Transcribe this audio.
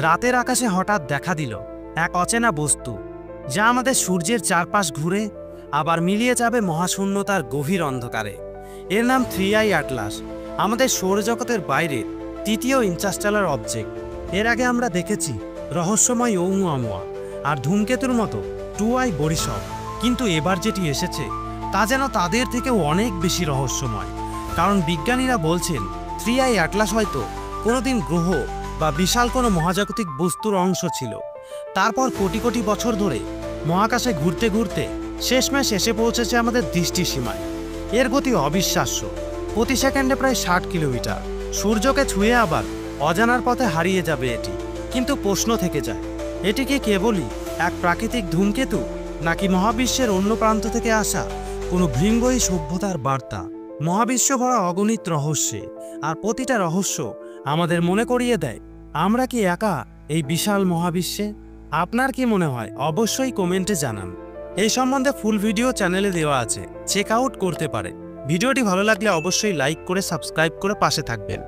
রাতের আকাশে হঠাৎ দেখা দিল এক অচেনা বস্তু, যা আমাদের সূর্যের চারপাশ ঘুরে আবার মিলিয়ে যাবে মহাশূন্যতার গভীর অন্ধকারে। এর নাম 3i অ্যাটলাস, আমাদের সৌরজগতের বাইরে তৃতীয় ইন্টারস্টেলার অবজেক্ট। এর আগে আমরা দেখেছি রহস্যময় ওumuamua আর ধূমকেতুর মতো 2i বরিশপ, কিন্তু এবার যেটি এসেছে তা যেন তাদের থেকেও অনেক বেশি রহস্যময়। কারণ বিজ্ঞানীরা বলছেন 3i অ্যাটলাস হয়তো কোনোদিন গ্রহ বা বিশাল কোনো মহাজাগতিক বস্তুর অংশ ছিল। তারপর কোটি কোটি বছর ধরে মহাকাশে ঘুরতে ঘুরতে শেষমেশ এসে পৌঁছেছে আমাদের দৃষ্টিসীমায়। এর গতি অবিশ্বাস্য, প্রতি সেকেন্ডে প্রায় 60 কিলোমিটার। সূর্যকে ছুঁয়ে আবার অজানার পথে হারিয়ে যাবে এটি। কিন্তু প্রশ্ন থেকে যায়, এটি কি কেবলই এক প্রাকৃতিক ধূমকেতু, নাকি মহাবিশ্বের অন্য প্রান্ত থেকে আসা কোনো ভৃঙ্গয়ী সভ্যতার বার্তা? মহাবিশ্ব ভরা অগণিত রহস্যে, আর প্রতিটা রহস্য আমাদের মনে করিয়ে দেয় আমরা কি একা এই বিশাল মহাবিশ্বে? আপনার কি মনে হয় অবশ্যই কমেন্টে জানান। এই সম্বন্ধে ফুল ভিডিও চ্যানেলে দেওয়া আছে, চেক আউট করতে পারে। ভিডিওটি ভালো লাগলে অবশ্যই লাইক করে সাবস্ক্রাইব করে পাশে থাকবেন।